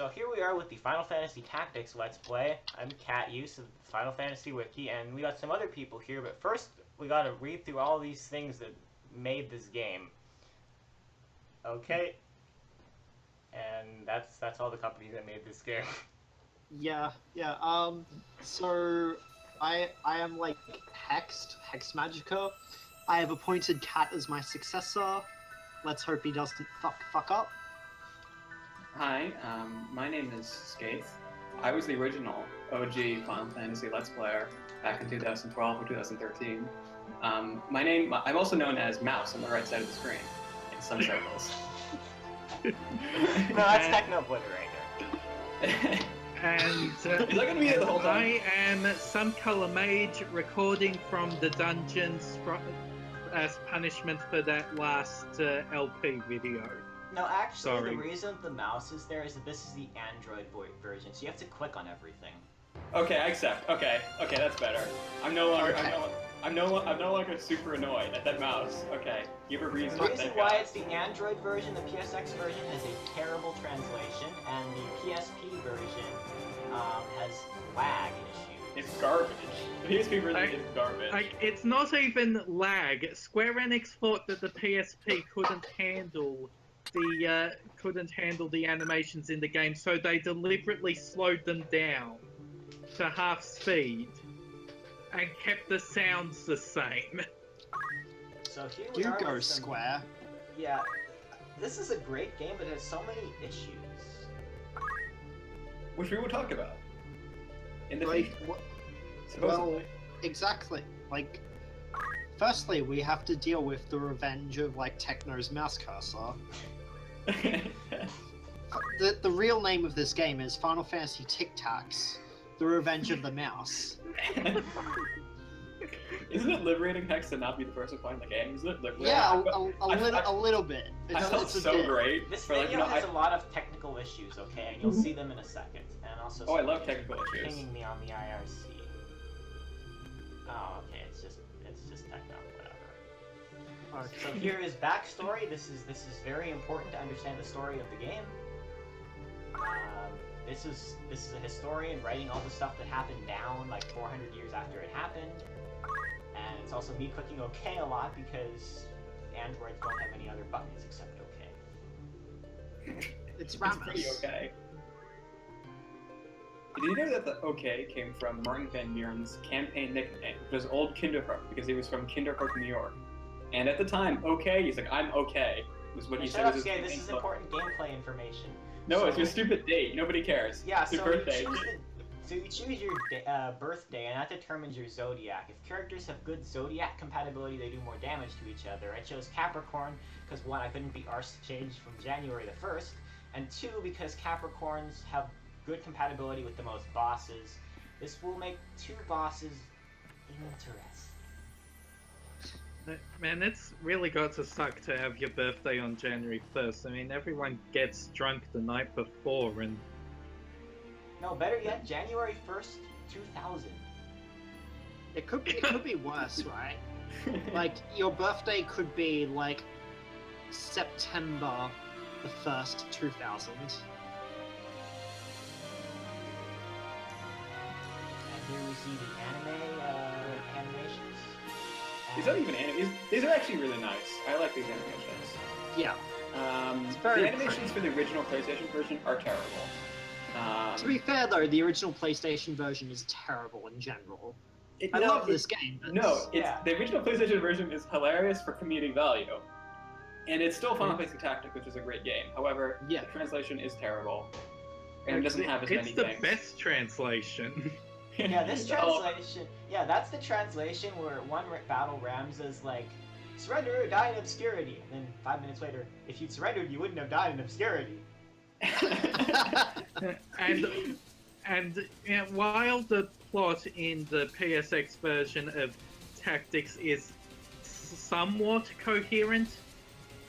So here we are with the Final Fantasy Tactics Let's Play. I'm Catuse of the Final Fantasy Wiki, and we got some other people here, but first we gotta read through all these things that made this game. Okay. And that's all the companies that made this game. Yeah. So I am like Hex Magica. I have appointed Cat as my successor. Let's hope he doesn't fuck up. Hi, my name is Skaith. I was the original OG Final Fantasy Let's Player back in 2012 or 2013. I'm also known as Mouse on the right side of the screen in some circles. No, that's Techno Obliterator. And Is that gonna be it the whole time? I am some color mage recording from the dungeons as punishment for that last LP video. No, actually, Sorry. The reason the mouse is there is that this is the Android version, so you have to click on everything. Okay, I accept. Okay, that's better. I'm no longer super annoyed at that mouse. Okay, give a reason. The reason why it's the Android version, the PSX version has a terrible translation, and the PSP version has lag issues. It's garbage. The PSP version is garbage. It's not even lag. Square Enix thought that the PSP couldn't handle the animations in the game, so they deliberately slowed them down to half speed and kept the sounds the same. So here we are. Do go with some... Square. Yeah, this is a great game, but it has so many issues. Which we will talk about in the Like, future. well, Supposedly. exactly. Like, firstly, we have to deal with the revenge of like Techno's mouse cursor. The real name of this game is Final Fantasy Tic Tacs: The Revenge of the Mouse. Isn't it liberating Hex to not be the person playing the game? Isn't it liberating? Yeah, a little bit. I felt It's a so bit. great. This for, video has a lot of technical issues, okay, and you'll see them in a second. And also, Oh, I love technical issues. pinging me on the IRC. Oh, okay, it's just techno, whatever. Okay. So here is backstory. This is very important to understand the story of the game. This is a historian writing all the stuff that happened down like 400 years after it happened, and it's also me clicking OK a lot because androids don't have any other buttons except OK. It's It's Ramza. pretty okay. Did you know that the OK came from Martin Van Buren's campaign nickname, which was Old Kinderhook, because he was from Kinderhook, New York. And at the time, OK, he's like, I'm okay, was what he Shut said up, was his Skay, this campaign is slogan. important gameplay information. No, So- it's your stupid date. Nobody cares. Yeah, it's your so birthday. you choose your birthday, and that determines your zodiac. If characters have good zodiac compatibility, they do more damage to each other. I chose Capricorn because 1, I couldn't be arsed to change from January the 1st, and 2, because Capricorns have good compatibility with the most bosses. This will make 2 bosses interesting. Man, it's really got to suck to have your birthday on January 1st. I mean, everyone gets drunk the night before, and No, better yet, January 1st, 2000. It could be worse, right? Like, your birthday could be like September the 1st, 2000. And here we see the animations. These aren't even animations. These are actually really nice. I like these animations. Yeah. The very animations for the original PlayStation version are terrible. To be fair, though, the original PlayStation version is terrible in general. I No, love this game. But The original PlayStation version is hilarious for comedic value. And it's still Final Fantasy Tactics, which is a great game. However, Yeah. the translation is terrible. And it doesn't have as many it's the things. best translation. Yeah, this translation, yeah, that's the translation where one battle Ramza's like, surrender or die in obscurity. And then 5 minutes later, if you'd surrendered, you wouldn't have died in obscurity. and while the plot in the PSX version of Tactics is somewhat coherent,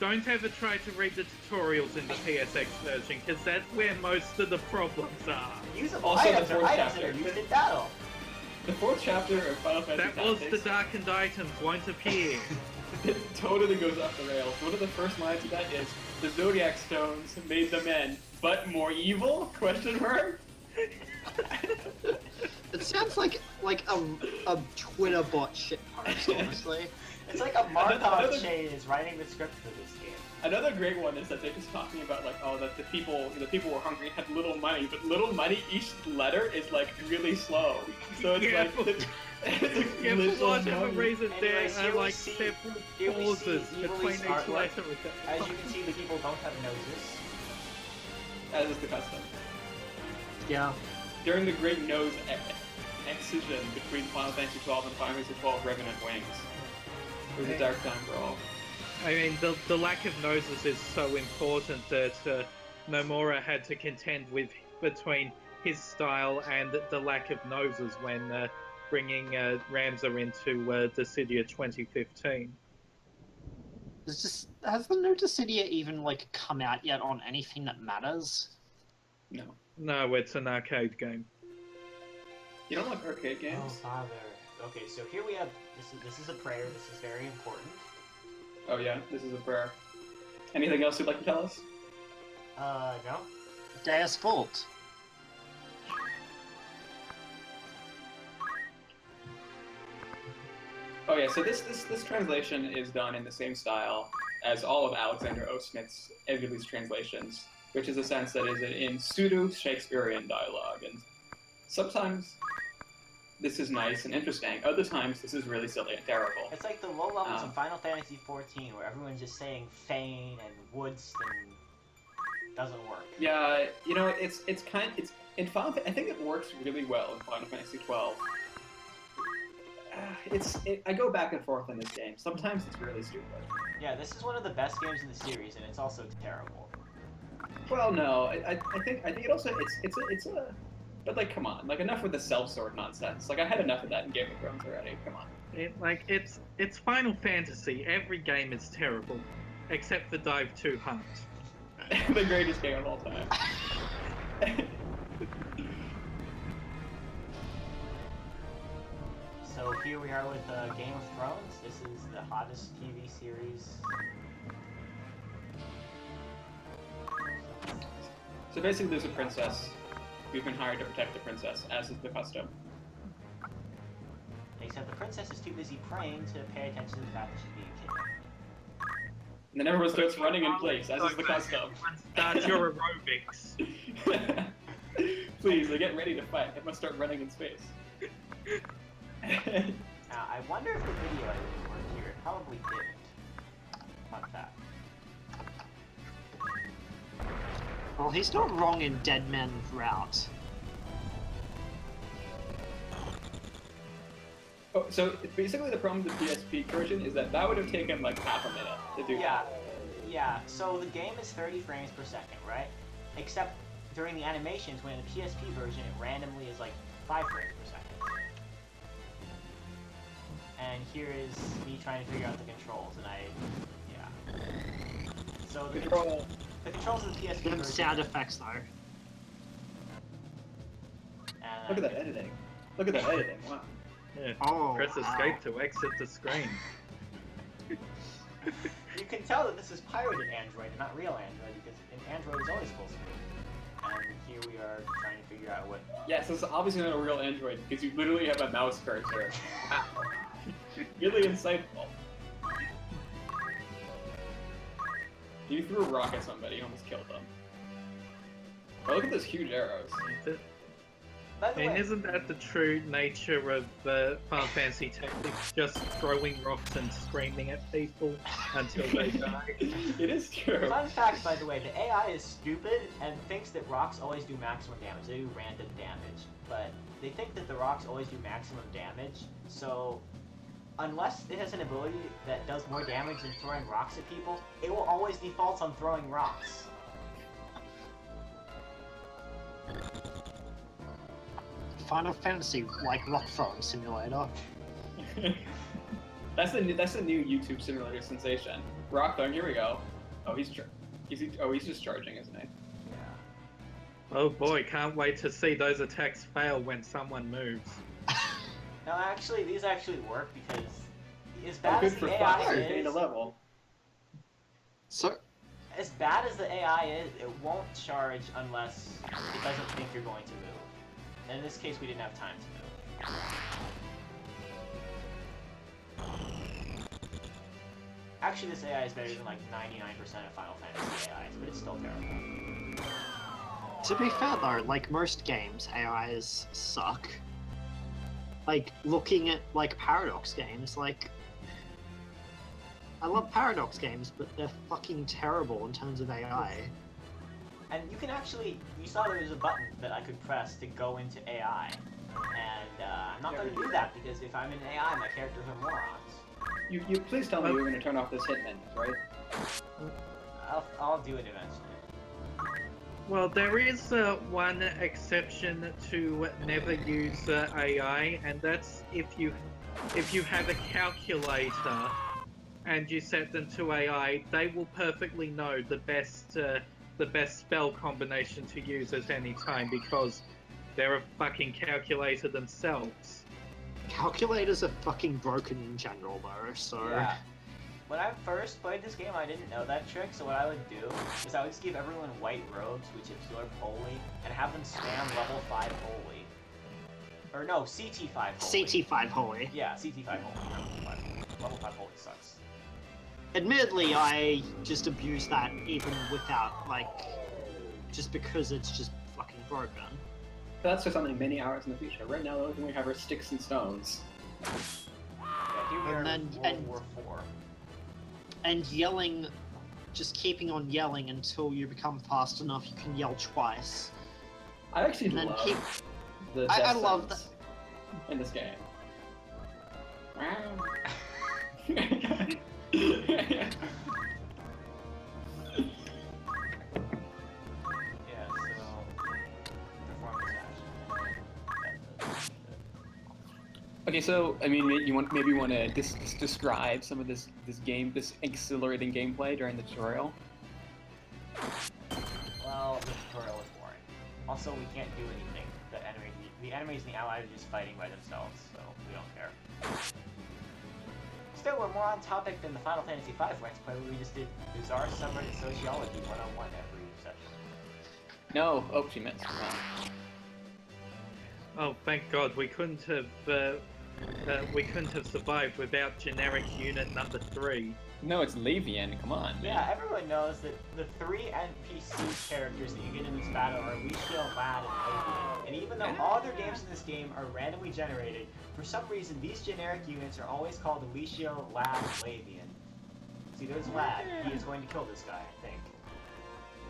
don't ever try to read the tutorials in the PSX version, because that's where most of the problems are. Usable Also, the items are fourth items that chapter. are used in battle. The fourth chapter of Final Fantasy That was Tactics, the darkened items won't appear. it totally goes off the rails. One of the first lines of that is, the Zodiac Stones made the men, but more evil? Question mark? It sounds like a Twitter bot shit post, honestly. It's like a Markov chain is writing the script for this game. Another great one is that they're just talking about like, oh, that the people were hungry and had little money, but little money, each letter is like really slow. So it's Yeah. like Yeah, for little whatever money. reason, there Anyways, are here we like see- several here we see pauses between Evilly's each artwork. letter. As you can see, the people don't have noses. As is the custom. Yeah. During the great nose excision between Final Fantasy XII and Final Fantasy XII Revenant Wings. It was a dark time for all. I mean, the lack of noses is so important that Nomura had to contend with between his style and the lack of noses when bringing Ramza into Dissidia 2015. Has the new Dissidia even like come out yet on anything that matters? No. No, it's an arcade game. You don't like arcade Oh, games? father. Okay, so here we have, this is a prayer, this is very important. Oh yeah, this is a prayer. Anything else you'd like to tell us? No? Deus Vult. Oh yeah, so this translation is done in the same style as all of Alexander O. Smith's Evilly's translations, which is a sense that is in pseudo-Shakespearean dialogue, and sometimes this is nice and interesting, other times this is really silly and terrible. It's like the low levels in Final Fantasy XIV where everyone's just saying Fane and Woodston doesn't work. Yeah, you know, it's in Final. I think it works really well in Final Fantasy XII. I go back and forth in this game. Sometimes it's really stupid. Yeah, this is one of the best games in the series, and it's also terrible. Well, no, I think it also it's a. But like, come on, like enough with the self-sword nonsense. Like I had enough of that in Game of Thrones already. Come on. It's Final Fantasy. Every game is terrible, except for Dive 2 Hunt. The greatest game of all time. So here we are with Game of Thrones. This is the hottest TV series. So basically, there's a princess. We've been hired to protect the princess, as is the custom. Except the princess is too busy praying to pay attention to the fact that she's being kidnapped. And then everyone starts running in place, as is the custom. Start your aerobics. Please, they get ready to fight. They must start running in space. Now, I wonder if the video editing worked here. It probably didn't. Fun fact. Well, he's not wrong in Dead Man Route. Oh, so basically the problem with the PSP version is that would have taken like half a minute to do Yeah, that. yeah. So the game is 30 frames per second, right? Except during the animations, when in the PSP version, it randomly is like 5 frames per second. And here is me trying to figure out the controls, and yeah. So the controls of the PSP Good version. sound effects though. And, Look at that editing. Look at that editing. Wow. Yeah. Oh, Press wow. escape to exit the screen. You can tell that this is pirated Android and not real Android, because in Android is always full screen. And here we are trying to figure out what. Yes, this is obviously not a real Android because you literally have a mouse cursor. Really insightful. You threw a rock at somebody, you almost killed them. Oh, look at those huge arrows. By the I mean, way, isn't that the true nature of Final Fantasy Tactics? Just throwing rocks and screaming at people until they die? It is true. fun fact, by the way, the AI is stupid and thinks that rocks always do maximum damage. They do random damage, but they think that the rocks always do maximum damage. So, unless it has an ability that does more damage than throwing rocks at people, it will always default on throwing rocks. Final Fantasy, like rock throwing simulator. That's the new YouTube simulator sensation. Rock throwing. Here we go. Oh, he's just charging, isn't he? Oh boy, can't wait to see those attacks fail when someone moves. No, actually, these actually work because as Oh, bad good as for the fun. AI You're getting a is, level. So, as bad as the AI is, it won't charge unless it doesn't think you're going to move. And in this case, we didn't have time to move. Actually, this AI is better than like 99% of Final Fantasy AIs, but it's still terrible. to be fair though, like most games, AIs suck. Like, looking at, like, Paradox games, like... I love Paradox games, but they're fucking terrible in terms of AI. And you can actually, you saw there was a button that I could press to go into AI. And I'm not going to do that because if I'm in AI, my characters are morons. You please tell me you're going to turn off this hit menu, right? I'll do it eventually. Well, there is one exception to never use AI, and that's if you have a calculator and you set them to AI, they will perfectly know the best spell combination to use at any time because they're a fucking calculator themselves. Calculators are fucking broken in general though, so... Yeah. When I first played this game, I didn't know that trick, so what I would do is I would just give everyone white robes, which absorb holy, and have them spam level 5 holy. Or no, CT5 holy. CT5 holy. Yeah, CT5 holy, not level 5 holy. Level 5 holy sucks. Admittedly, I just abuse that even without, like... just because it's just fucking broken. But that's for something many hours in the future. Right now, the only thing we have are sticks and stones. Yeah, here we are in World War 4. And yelling, just keeping on yelling until you become fast enough, you can yell twice. I actually And then love keep... the I death love sentence in this game. Yeah, so performance action. Okay, so I mean, maybe you want to describe some of this exhilarating gameplay during the tutorial. Well, the tutorial is boring. Also, we can't do anything. The enemies and the allies are just fighting by themselves, so we don't care. Still, we're more on topic than the Final Fantasy V Let's Play where we just did bizarre subreddit sociology 101 every session. No, oh, she missed. Oh, thank God, we couldn't have survived without generic unit number 3. No, it's Lavian. Come on, man. Yeah, everyone knows that the 3 NPC characters that you get in this battle are Alicia, Lad, and Lavian. And even though all other games in this game are randomly generated, for some reason these generic units are always called Alicia, Lad, and Lavian. See, there's Lad. He is going to kill this guy, I think.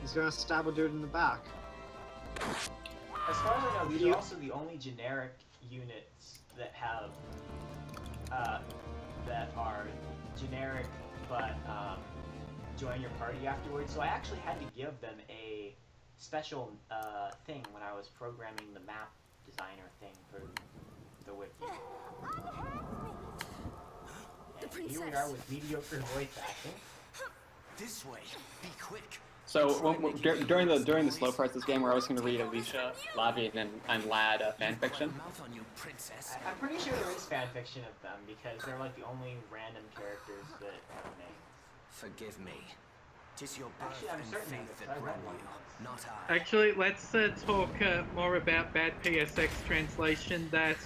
He's gonna stab a dude in the back. As far as I know, these are also the only generic units that have, that are generic but join your party afterwards. So I actually had to give them a special thing when I was programming the map designer thing for the Wiki. And here we are with mediocre voice acting. This way. Be quick. So during the slow parts of this game, we're always going to read Alicia, Lavian, and Lad fanfiction. Mouth on you, princess. I'm pretty sure there is fanfiction of them because they're like the only random characters that have names. Forgive me. 'Tis your birth Actually, I'm and certain faith that that I brought read one. you, not I. Actually, let's talk more about bad PSX translation. That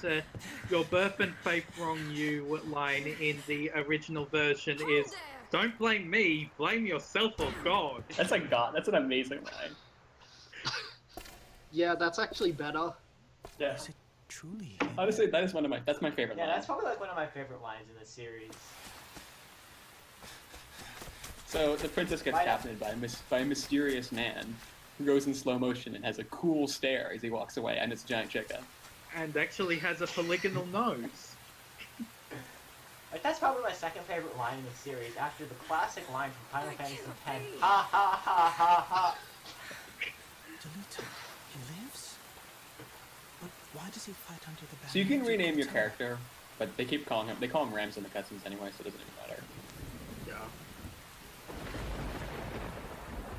your birth and faith wrong you line in the original version is, "Don't blame me, blame yourself or God." That's like God. That's an amazing line. Yeah, that's actually better. Yeah. Is it truly? Honestly, that's my favorite Yeah, line. that's probably like one of my favorite lines in the series. So the princess gets captured by a mysterious man who goes in slow motion and has a cool stare as he walks away, and it's a giant chicken. And actually has a polygonal nose. Like, that's probably my second favorite line in the series, after the classic line from Final Fantasy X, ha ha ha ha ha. Delita, he lives? But why does he fight under the banner? So you can rename your character, but they call him Ramza in the cutscenes anyway, so it doesn't even matter. Yeah.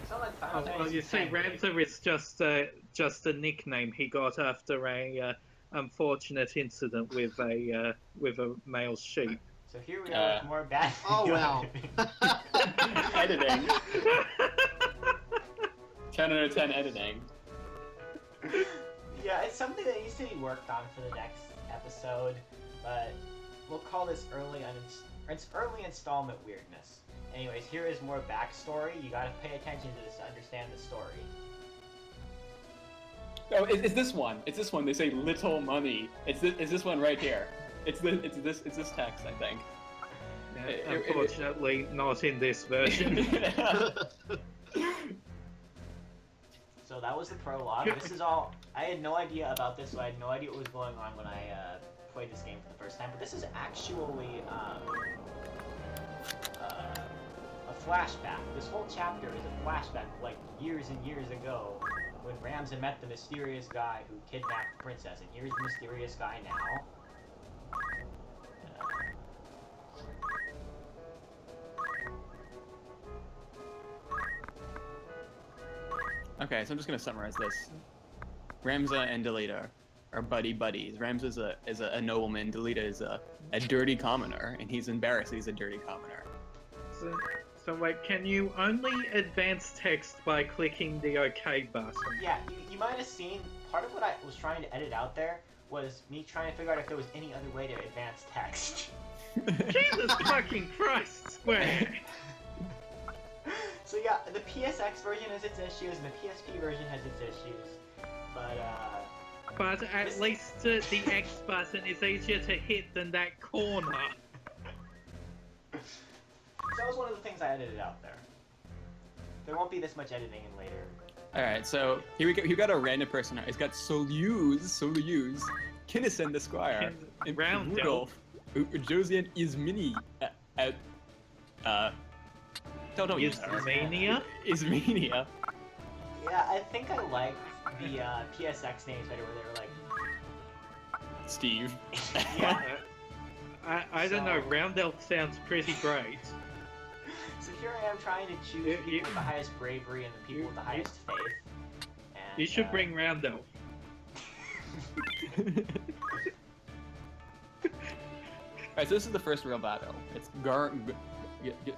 It's not like Final Oh, well, Fantasy you see, X, Ramza is just a nickname he got after a unfortunate incident with a male sheep. So here we are with more bad. Oh wow. Editing. 10 out of 10 editing. Yeah, it's something that needs to be worked on for the next episode, but we'll call this it's early installment weirdness. Anyways, here is more backstory. You gotta pay attention to this to understand the story. Oh, it's this one. It's this one. They say little money. It's this one right here. It's this text, I think. Unfortunately, not in this version. So that was the prologue. This is all. I had no idea about this, so I had no idea what was going on when I played this game for the first time. But this is actually a flashback. This whole chapter is a flashback, like years and years ago, when Ramza met the mysterious guy who kidnapped the princess. And here's the mysterious guy now. Okay, so I'm just gonna summarize this. Ramza and Delita are buddies. Ramza is a nobleman. Delita is a dirty commoner, and he's embarrassed he's a dirty commoner. So wait, can you only advance text by clicking the OK button? Yeah, you might have seen part of what I was trying to edit out there was me trying to figure out if there was any other way to advance text. Jesus fucking Christ, Square! So yeah, the PSX version has its issues, and the PSP version has its issues, But at least the X button is easier to hit than that corner. So that was one of the things I edited out there. There won't be this much editing in later. Alright, so here we go. You got a random person. It's got Soluse, Kinnison the Squire, and Rudolph, Josian Ismini, don't use that. Ismenia. Yeah, I think I like the PSX names better, where they were like Steve. Yeah. I don't know. Roundelf sounds pretty great. So here I am trying to choose the people with the highest bravery and the people with the highest faith. And, You should bring Roundelf. Alright, so this is the first real battle. It's Gariland.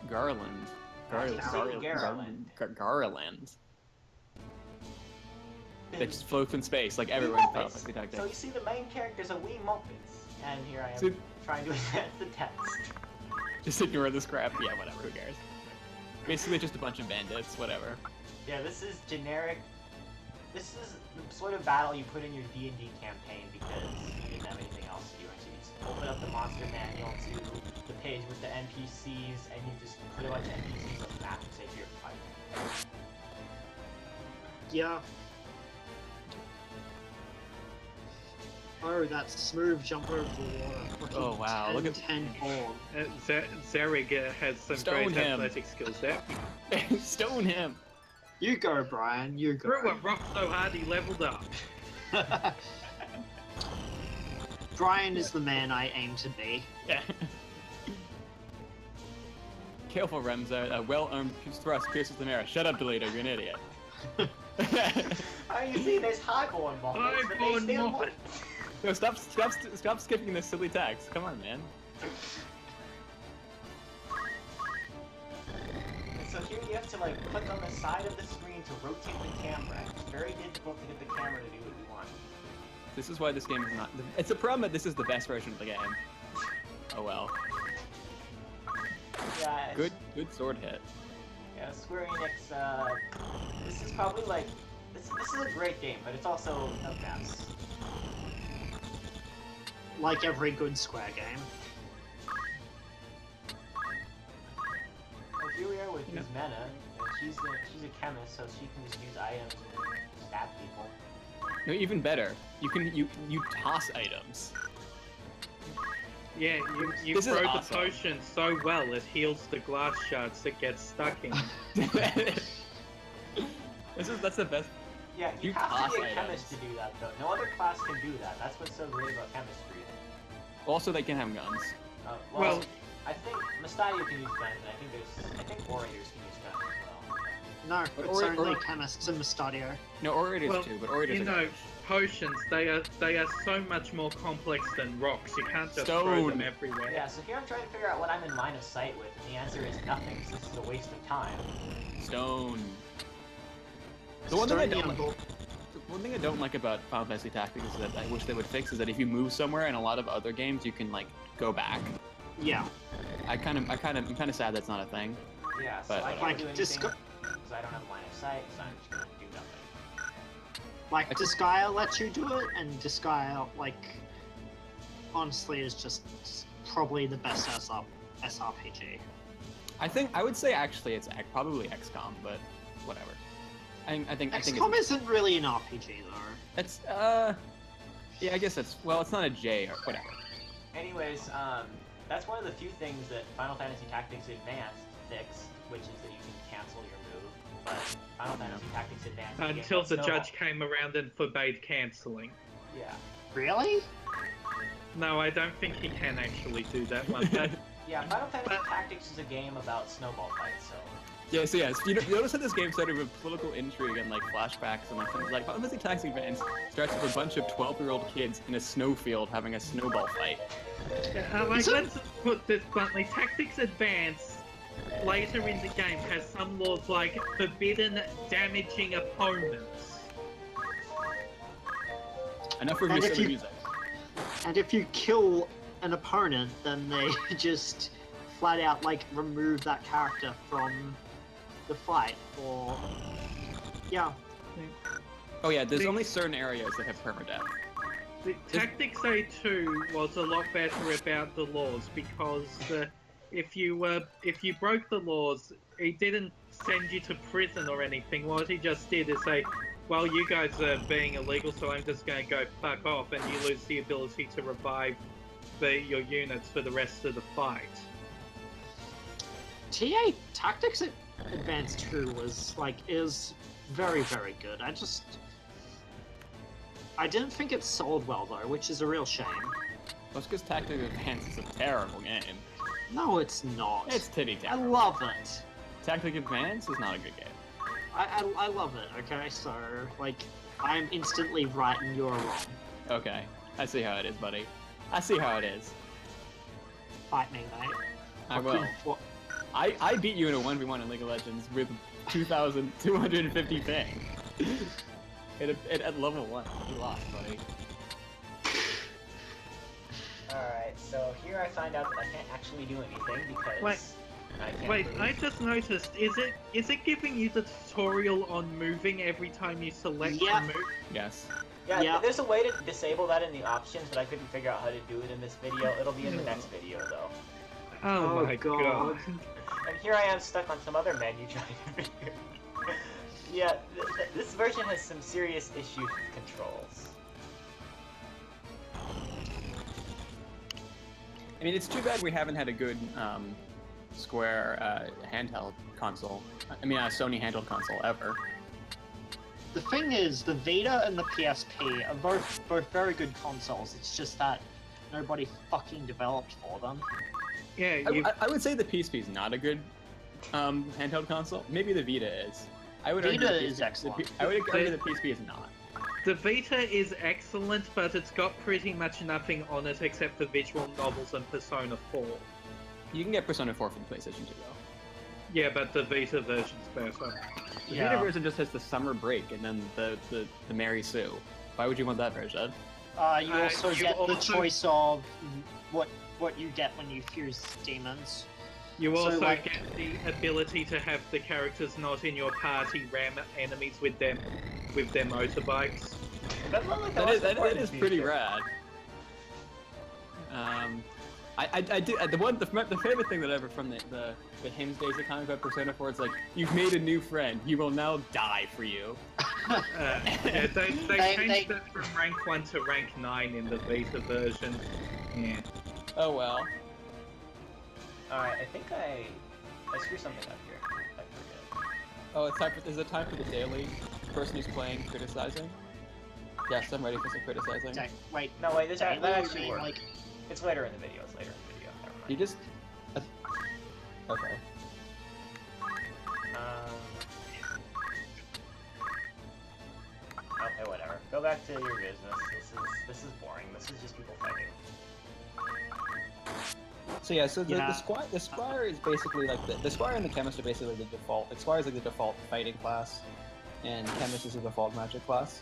Gariland. That just floats in space like everyone thought. So you see the main character's a wee Muppets, and here I am trying to advance the text. Just ignore this crap. Yeah, whatever. Who cares? Basically, just a bunch of bandits. Whatever. Yeah, this is generic. This is the sort of battle you put in your D&D campaign because you didn't have anything else to do. So you just open up the monster manual to the page with the NPCs, and you just put a bunch of NPCs on the map and say, "Here, fight." Yeah. Oh, that smooth jump over the water. Fucking Oh, wow, look at- 10 on. Zarig has some Stone great him. athletic skills there. Stone him. You go, Brian. You go. Threw a rock so hard he leveled up. Brian is the man I aim to be. Yeah. Careful, Ramza. A well-armed thrust pierces the mirror. Shut up, Delita. You're an idiot. Oh, you see, there's highborn Muppets, but they Highborn still Muppets. No, stop skipping this silly text. Come on, man. So here you have to like click on the side of the screen to rotate the camera. It's very difficult to get the camera to do what you want. This is why this game is not. It's a problem that this is the best version of the game. Oh well. Yeah. Good sword hit. Yeah, Square Enix. This is probably like this is a great game, but it's also a mess. Like every good Square game. Well, here we are with Ismena, and she's a chemist, so she can just use items and stab people. No, even better. You toss items. Yeah, you This is throw awesome. the potion so well it heals the glass shards that get stuck in. That's the best. Yeah, you You have toss to be a items. chemist to do that, though. No other class can do that. That's what's so great about chemistry. Also, they can have guns. Well, I think Mandalia can use guns, and I think orators can use guns as well. No, But it's only chemists in Mustadio. No, orators Well, too, but orators you are know, garbage. potions, they are so much more complex than rocks. You can't just throw Stone. them everywhere. Yeah, so here I'm trying to figure out what I'm in line of sight with, and the answer is nothing, so this is a waste of time. Stone. The one thing I don't like about Final Fantasy Tactics is that I wish they would fix is that if you move somewhere in a lot of other games, you can like go back. Yeah. I'm kind of sad that's not a thing. Yeah, so But- I can't Like, do anything because I don't have line of sight, so I'm just gonna do nothing. Like, Disgaea lets you do it, and Disgaea, like, honestly is just probably the best SRPG. I would say actually it's probably XCOM, but whatever. I think XCOM isn't really an RPG, though. it's yeah, I guess it's it's not a J or whatever. Anyways, that's one of the few things that Final Fantasy Tactics Advanced fixed, which is that you can cancel your move. But Final Fantasy Tactics Advanced Until the judge came around and forbade cancelling. Yeah. Really? No, I don't think he can actually do that one. But Yeah, Final Fantasy Tactics is a game about snowball fights, so. Yes, you notice that this game started with political intrigue and like flashbacks and like things like Final Fantasy Tactics Advance starts with a bunch of 12-year-old kids in a snowfield having a snowball fight. let's put this bluntly. Tactics Advance later in the game has some laws like forbidden damaging opponents. Enough of And your if silly you- music. And if you kill an opponent, then they just flat out, like, remove that character from the fight, or... Yeah. Oh yeah, there's only certain areas that have permadeath. The Tactics A2 was a lot better about the laws because if you broke the laws, he didn't send you to prison or anything. What he just did is say, well, you guys are being illegal, so I'm just going to go fuck off, and you lose the ability to revive your units for the rest of the fight. TA Tactics Advance 2 is very, very good. I didn't think it sold well, though, which is a real shame. That's because Tactics Advance is a terrible game. No, it's not. It's titty I terrible. love it. Tactics Advance is not a good game. I love it, okay? So, like, I'm instantly right and you're wrong. Okay, I see how it is, buddy. I see how it is. Fight me, mate. I will. I beat you in a 1v1 in League of Legends with 2,250 ping. At level 1. You lost, buddy. Alright, so here I find out that I can't actually do anything because Wait. I can't Wait, move. I just noticed, is it giving you the tutorial on moving every time you select Yeah. a move? Yes. Yeah, Yeah. there's a way to disable that in the options, but I couldn't figure out how to do it in this video. It'll be in the next video, though. Oh, Oh, my God. god. And here I am stuck on some other menu trying to figure. Yeah, this version has some serious issues with controls. I mean, it's too bad we haven't had a good Square handheld console. I mean, a Sony handheld console ever. The thing is, the Vita and the PSP are both very good consoles. It's just that nobody fucking developed for them. Yeah, you I would say the PSP is not a good handheld console. Maybe the Vita is. I would argue Vita the is PSP excellent. I would argue the PSP is not. The Vita is excellent, but it's got pretty much nothing on it except for visual novels and Persona 4. You can get Persona 4 from PlayStation 2 though. Yeah, but the Vita version's better. The Yeah. Vita version just has the summer break and then the Mary Sue. Why would you want that version? You also you get the also- choice of what you get when you fuse demons. You So, also like- get the ability to have the characters not in your party ram enemies with their motorbikes. That's not like the That most is, that important is pretty feature. rad. I do the favorite thing that ever from the Hymns days of comic book Persona 4 is like, you've made a new friend, he will now die for you. Yeah, they They- changed that from rank 1 to rank 9 in the Vita version. Yeah. Oh well. Alright, I think I screwed something up here. I forget. Oh, is it time for the daily person who's playing criticizing? Yes, I'm ready for some criticizing. Wait, No, wait, that daily, actually you mean, works. like, It's later in the video. It's later in the video. Never mind. You just okay. Okay, whatever. Go back to your business. This is boring. This is just people fighting. So yeah, so the squire is basically like the squire and the chemist are basically the default. The squire is like the default fighting class, and chemist is the default magic class.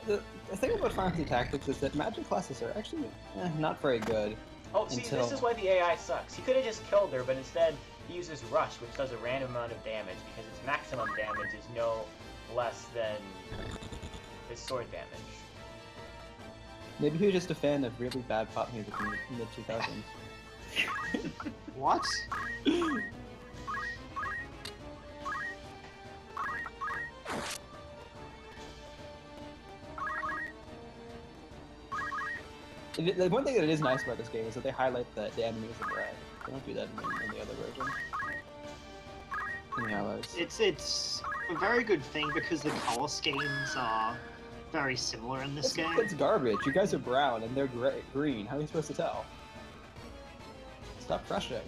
The thing about Final Fantasy Tactics is that magic classes are actually not very good. Oh, see, this is why the AI sucks. He could have just killed her, but instead he uses Rush, which does a random amount of damage because its maximum damage is no less than his sword damage. Maybe he was just a fan of really bad pop music in the mid-2000s. What? The one thing that is nice about this game is that they highlight the enemies in red. They don't do that in the other version. In the allies. It's a very good thing because the color schemes are very similar in this game. It's garbage. You guys are brown and they're green. How are you supposed to tell? Stop crushing.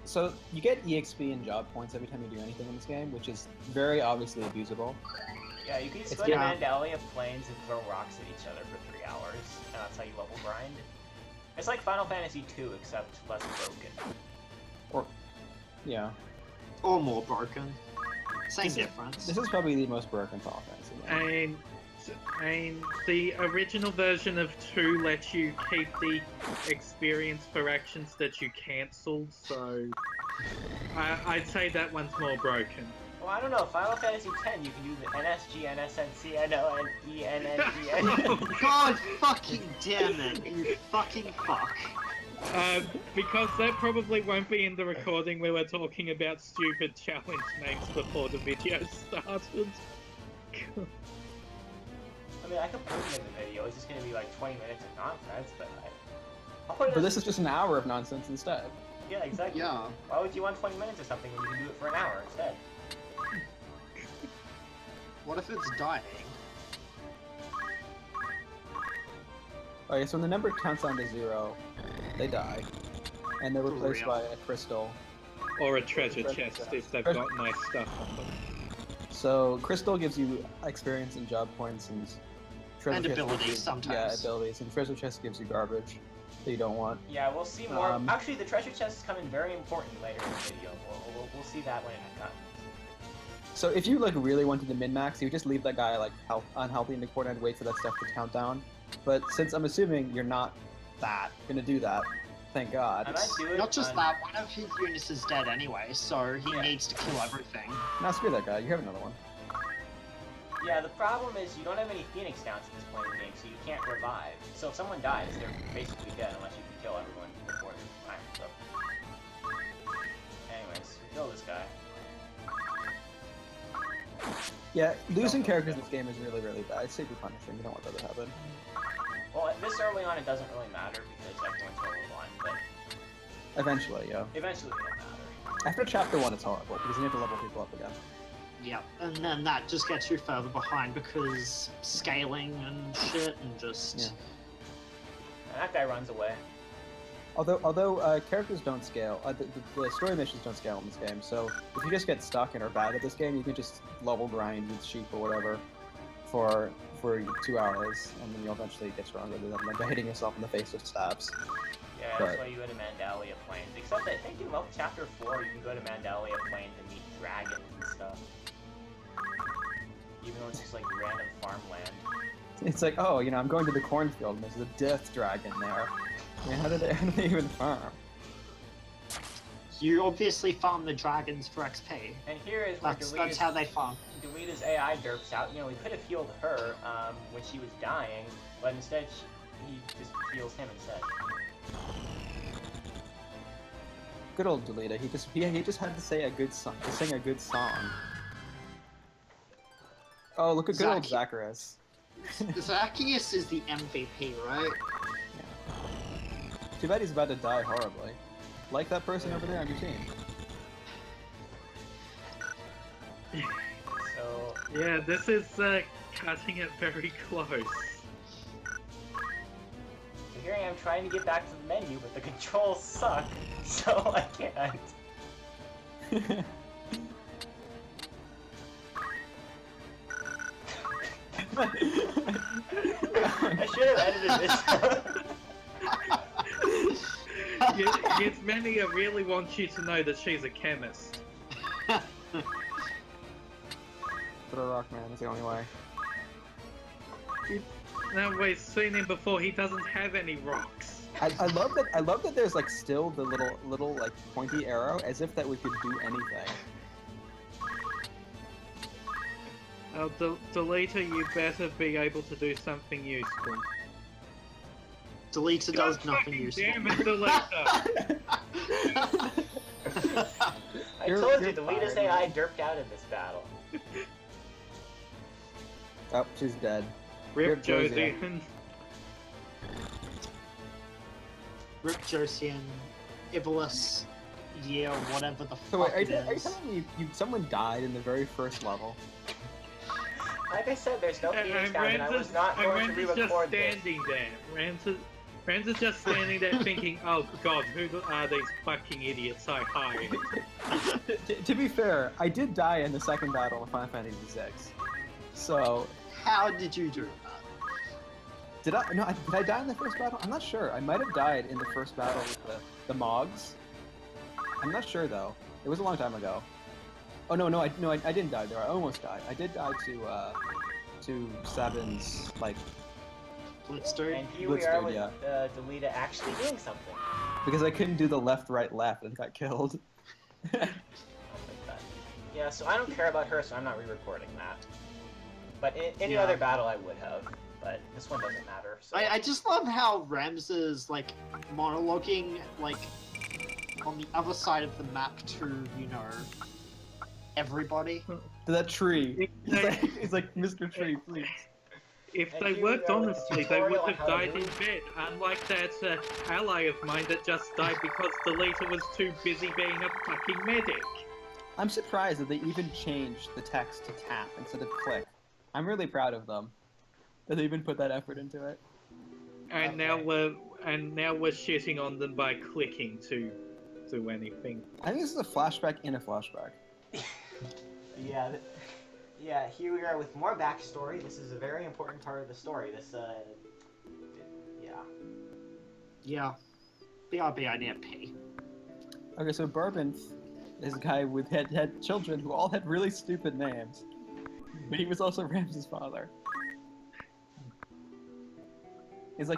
So you get EXP and job points every time you do anything in this game, which is very obviously abusable. Yeah, you can just go to Mandalia Plains and throw rocks at each other for 3 hours, and that's how you level grind. It's like Final Fantasy II, except less broken. Yeah. Or more broken. Same difference. This is probably the most broken Final Fantasy game. And the original version of 2 lets you keep the experience for actions that you cancelled, so I'd say that one's more broken. Well, I don't know. Final Fantasy X, you can do the NSG, NSNC, NO, and ENNG. Oh, God fucking damn it, you fucking fuck. Because that probably won't be in the recording where we're talking about stupid challenge names before the video started. I mean, I could put it in the video. It's just gonna be like 20 minutes of nonsense, but I'll put it. But this is just an hour of nonsense instead. Yeah, exactly. Yeah. Why would you want 20 minutes or something when you can do it for an hour instead? What if it's dying? Okay, so when the number counts down to 0, they die, and they're replaced by a crystal. Or a treasure chest if they've got nice stuff on them. So crystal gives you experience and job points, and treasure And chest abilities gives you, sometimes. Yeah, abilities, and treasure chest gives you garbage that you don't want. Yeah, we'll see more. Actually, the treasure chests come in very important later in the video. We'll see that when it comes. So if you like really wanted to min-max, you would just leave that guy like unhealthy in the corner and wait for that stuff to count down. But since I'm assuming you're not gonna do that, thank God. I might do it Not just on... that, one of his units is dead anyway, so he needs to kill everything. Now screw that guy, you have another one. Yeah, the problem is you don't have any Phoenix Downs at this point in the game, so you can't revive. So if someone dies, they're basically dead unless you can kill everyone before their time's up. Anyways, we kill this guy. Yeah, losing characters in this game is really, really bad. It's super punishing, you don't want that to happen. Well, this early on it doesn't really matter because everyone's level 1, but... Eventually, yeah. Eventually it won't matter. After chapter 1 it's horrible, because you have to level people up again. Yep, and then that just gets you further behind because scaling and shit and just... Yeah. And that guy runs away. Although characters don't scale, the story missions don't scale in this game, so if you just get stuck and are bad at this game, you can just level grind with sheep or whatever for 2 hours, and then you'll eventually get stronger than them by hitting yourself in the face with stabs. Yeah, that's why you go to Mandalia Plains. Except I think in chapter 4 you can go to Mandalia Plains and meet dragons and stuff. Even though it's just like random farmland. It's like, oh, you know, I'm going to the cornfield and there's a death dragon there. I mean, how do they even farm? You obviously farm the dragons for XP. And here is where That's how they farm. Delita's AI derps out. You know, we could have healed her when she was dying, but instead he just heals him instead. Good old Delita. He just had to say a good song, to sing a good song. Oh, look at good old Zacharias. Zacchaeus is the MVP, right? Too bad he's about to die horribly. Like that person over there on your team. So... Yeah, this is cutting it very close. So here I am trying to get back to the menu, but the controls suck, so I can't. I should have edited this. Yasmania really wants you to know that she's a chemist. Throw a rock, man. That's the only way. No, we've seen him before. He doesn't have any rocks. I love that. I love that. There's like still the little like pointy arrow, as if that we could do anything. Oh, Delita, you better be able to do something useful. Delita does nothing useful. Damn it, Delita! I told you, Delita's AI derped out in this battle. Oh, she's dead. Rip Josie. Rip Josian, Ibelis, yeah, whatever the So fuck wait, it are you is. telling me someone died in the very first level? Like I said, there's no Phoenix down, and I was not going to Ramza's just re-record this. standing there. Ramza's just standing there thinking, oh god, who are these fucking idiots I hired? To be fair, I did die in the second battle of Final Fantasy VI. So, How did you do that? did I die in the first battle? I'm not sure. I might have died in the first battle with the Mogs. I'm not sure though. It was a long time ago. Oh no, I didn't die there. I almost died. I did die to Seven's like Blitzstone? And here we Blitzstone, are with yeah. Delita actually doing something. because I couldn't do the left, right, left and got killed. Yeah, so I don't care about her, so I'm not re-recording that. But in any Yeah. other battle I would have, but this one doesn't matter. So. I just love how Ramza's like monologuing like on the other side of the map to, you know, everybody. To that tree. He's like, Mr. Tree, please. If And they here we worked go with honestly, the they would tutorial on have how to died do in it. bed, unlike that ally of mine that just died because Delita was too busy being a fucking medic. I'm surprised that they even changed the text to tap instead of click. I'm really proud of them. That they even put that effort into it. And now we're shitting on them by clicking to do anything. I think this is a flashback in a flashback. Yeah, yeah. Here we are with more backstory. This is a very important part of the story. This, yeah. Yeah. BRB, I need a pee. Okay, so Bourbon is a guy with had children who all had really stupid names. But he was also Ramza's father. He's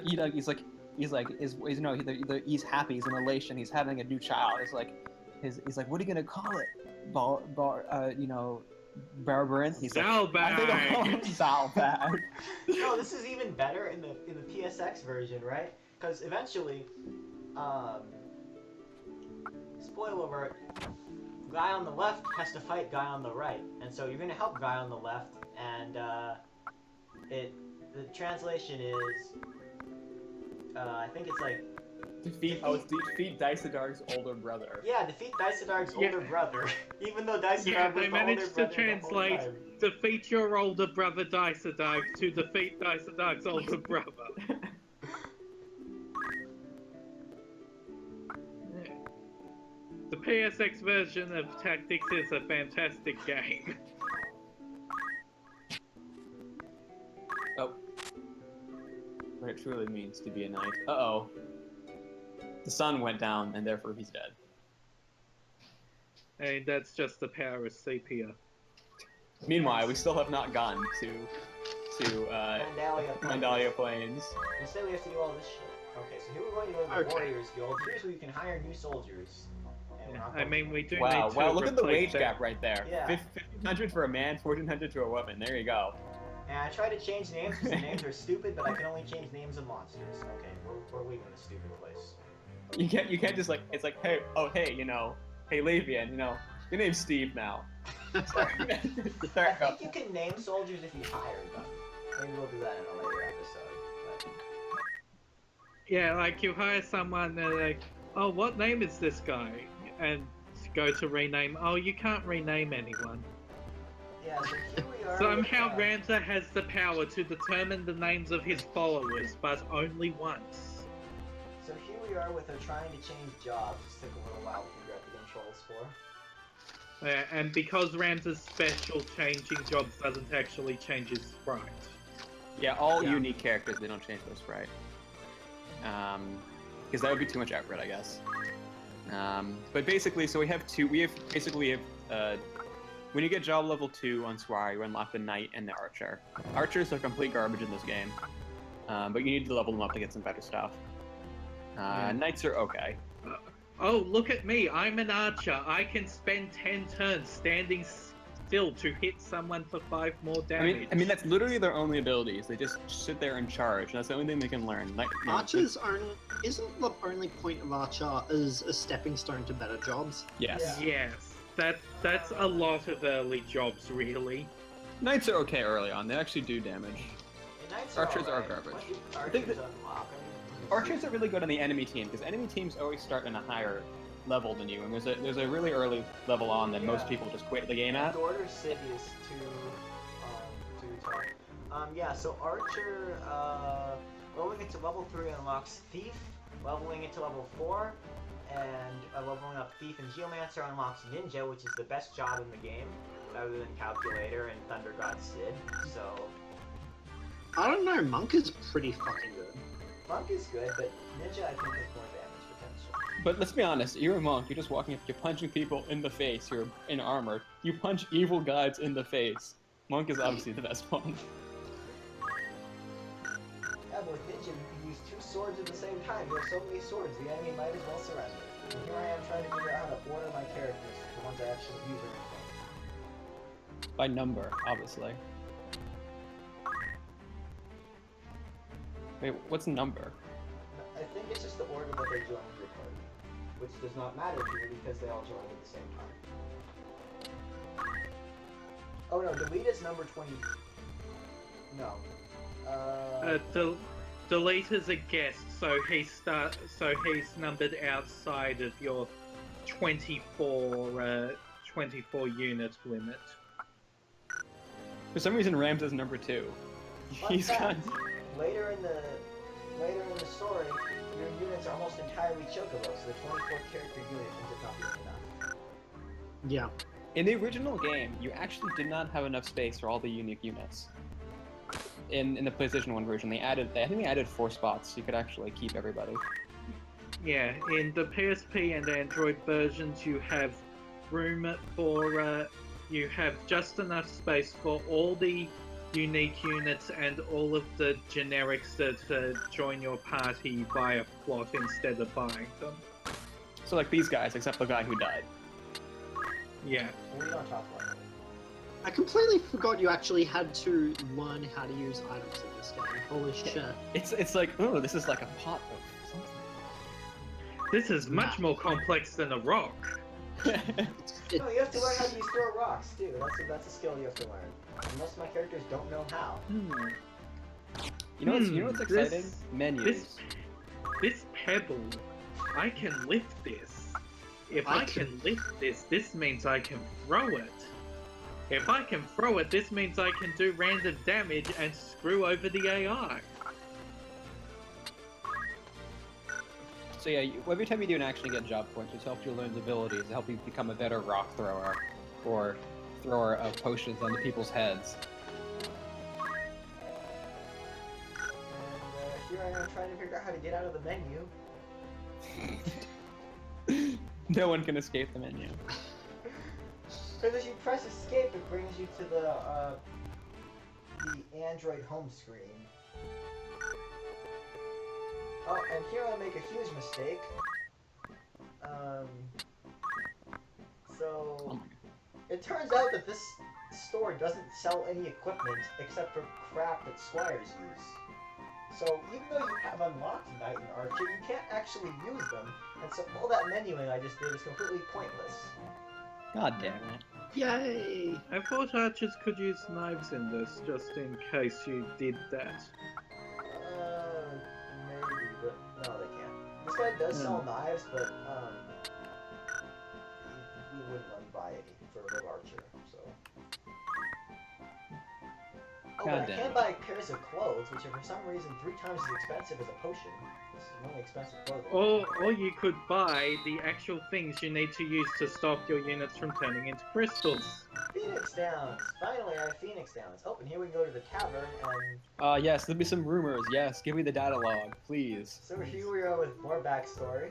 happy, he's in elation, he's having a new child. He's like, what are you gonna call it? Barbarian? He's Zalbag! like, I think I'll call him Zalbag. No, this is even better in the PSX version, right? Because eventually, spoiler alert, guy on the left has to fight guy on the right, and so you're gonna help guy on the left, and the translation is, I think it's like Defeat Dysadar's older brother. yeah, defeat Dysadar's Yeah. older brother, even though Dysadar Yeah, was they the older managed to brother the whole translate time. defeat your older brother Dysadag to defeat Dysadag's older brother. The PSX version of Tactics is a fantastic game. Oh. What it truly means to be a knight. Uh-oh. The sun went down, and therefore he's dead. And that's just the power of sepia. Meanwhile, we still have not gotten to Mandalia Plains. Instead, we have to do all this shit. Okay, so here we're going to go to the Okay. Warriors Guild. Here's where you can hire new soldiers. And we're not I going mean, we do Wow, need to wow, look at the replace wage that. gap right there. Yeah. 1,500 for a man, 1,400 to a woman. There you go. And I tried to change names because the names are stupid, but I can only change names of monsters. Okay, we're leaving this stupid place. You can't just like, it's like, hey, hey Lavian, your name's Steve now. I think you can name soldiers if you hire them. Maybe we'll do that in a later episode. But... Yeah, like you hire someone, they're like, oh, what name is this guy? And go to rename. Oh, you can't rename anyone. Yeah, so here we are. Somehow with, Ramza has the power to determine the names of his followers, but only once. So here we are with her trying to change jobs. It took a little while to figure out the controls for. And because Ramza's special changing jobs doesn't actually change his sprite. Yeah, all Yeah. unique characters, they don't change those, right? Because that would be too much effort, I guess. But basically, so we have when you get job level 2 on Swire, you unlock the Knight and the Archer. Archers are complete garbage in this game, but you need to level them up to get some better stuff. Knights are okay. Oh, look at me! I'm an archer. I can spend 10 turns standing still to hit someone for 5 more damage. I mean that's literally their only abilities. They just sit there and charge. And that's the only thing they can learn. Archer's isn't the only point of Archer is a stepping stone to better jobs? Yes. Yes, that's a lot of early jobs, really. Knights are okay early on. They actually do damage. The Knights Archers are alright. garbage. What do I think Archers that- unlock? Archers are really good on the enemy team because enemy teams always start in a higher level than you, and there's a really early level on that most Yeah. people just quit the game at. The order Sid is too tough. Yeah, so Archer, leveling it to level 3 unlocks Thief, leveling it to level 4, and leveling up Thief and Geomancer unlocks Ninja, which is the best job in the game, other than Calculator and Thunder God Sid, so... I don't know, Monk is pretty fucking good. Monk is good, but Ninja I think has more damage potential. But let's be honest, you're a monk, you're just walking up, you're punching people in the face, you're in armor, you punch evil gods in the face. Monk is obviously the best one. Yeah, but with Ninja you can use 2 swords at the same time. You have so many swords, the enemy might as well surrender. And here I am trying to figure out how to order my characters, the ones I actually use or anything. By number, obviously. Wait, what's number? I think it's just the order that they join your party, which does not matter here because they all join at the same time. Oh no, Delita's number 20. No. Delete is a guest, so he's numbered outside of your 24 unit limit. For some reason, Ramza is number 2. Fun He's got... fact, later in the story, your units are almost entirely Chocobo, so the 24 character unit ends up not being enough. Yeah. In the original game, you actually did not have enough space for all the unique units. In the PlayStation 1 version, I think they added 4 spots, so you could actually keep everybody. Yeah, in the PSP and Android versions, you have room for, you have just enough space for all the unique units and all of the generics that join your party via plot instead of buying them. So like these guys, except the guy who died. Yeah. We don't talk about it. I completely forgot you actually had to learn how to use items in this game. Holy shit. It's like, oh, this is like a pot of something. This is much more complex than a rock. No, you have to learn how to store rocks too. That's a skill you have to learn. And most of my characters don't know how. You know what's exciting? Menus. This pebble, I can lift this. If I can lift this, this means I can throw it. If I can throw it, this means I can do random damage and screw over the AI. So yeah, every time you do an action, you get job points, which helps you learn abilities, to help you become a better rock thrower, or thrower of potions onto people's heads. And here I am trying to figure out how to get out of the menu. No one can escape the menu. Because as you press escape, it brings you to the Android home screen. Oh, and here I make a huge mistake. So it turns out that this store doesn't sell any equipment except for crap that squires use. So even though you have unlocked Knight and Archer, you can't actually use them, and so all that menuing I just did is completely pointless. God damn it. Yay! I thought archers could use knives in this, just in case you did that. Maybe, but no, they can't. This guy does sell knives, but we wouldn't let him buy any for a little Archer, so. Oh, but I damn can it. buy pairs of clothes, which are for some reason 3 times as expensive as a potion. This is really expensive clothing. Or you could buy the actual things you need to use to stop your units from turning into crystals. Phoenix Downs! Finally, I have Phoenix Downs. Oh, and here we go to the tavern, and... Yes, there'll be some rumors. Yes, give me the data log, please. So here we are with more backstory.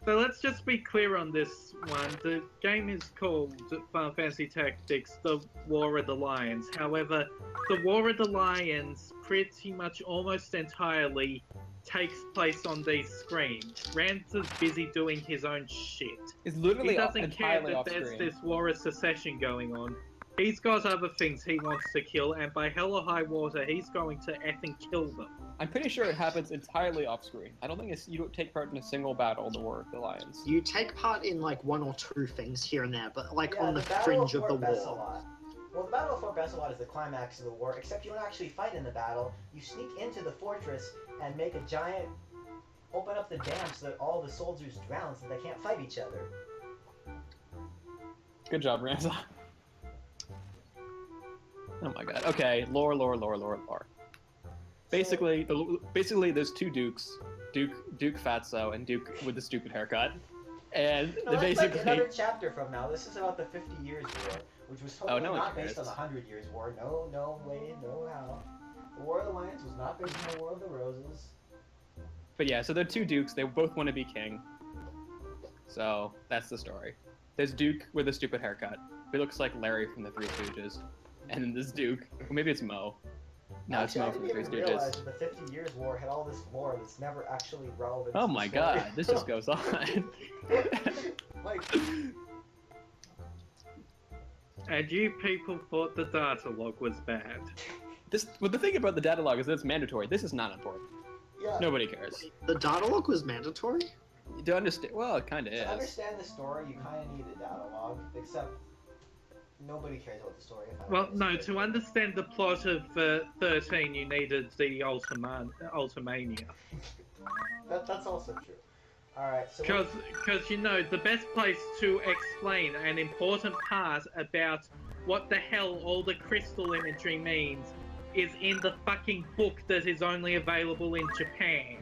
So let's just be clear on this one. The game is called Final Fantasy Tactics: The War of the Lions. However, the War of the Lions pretty much almost entirely takes place on these screens. Ramza's busy doing his own shit. It's literally He doesn't care entirely that off there's screen. this War of Secession going on. He's got other things he wants to kill, and by hell or high water, he's going to effing kill them. I'm pretty sure it happens entirely off screen. I don't think you don't take part in a single battle in the War of the Lions. You take part in like one or two things here and there, but like yeah, on the Battle fringe of the Fort war. Bessalot. Well, the Battle of Fort Bessalot is the climax of the war, except you don't actually fight in the battle. You sneak into the fortress and make a giant... open up the dam so that all the soldiers drown so they can't fight each other. Good job, Ramza. Oh my god. Okay, lore. Basically, there's two dukes, Duke Fatso and Duke with the stupid haircut, and No, they that's basically. like another chapter from now. This is about the 50 Years' War, which was totally no one not cares. based on the 100 Years' War. No way, no how. The War of the Lions was not based on the War of the Roses. But yeah, so they're two dukes. They both want to be king. So that's the story. There's Duke with a stupid haircut. He looks like Larry from the Three Stooges, and then this Duke, or maybe it's Mo. No, it's Actually, Mo I from didn't the Three even realize Stooges. that the 50 Years' War had all this lore that's never actually relevant. Oh to the my story. god, this just goes on. Like, And you people thought the data log was bad. Well, the thing about the data log is that it's mandatory. This is not important. yeah. Nobody cares. The data log was mandatory? To understand, well, it kind of To is. understand the story, you kind of need a data log, except nobody cares about the story. Well, no, to understand the plot of 13, you needed the Ultimania. That's also true. Alright, so... Because, you know, the best place to explain an important part about what the hell all the crystal imagery means is in the fucking book that is only available in Japan.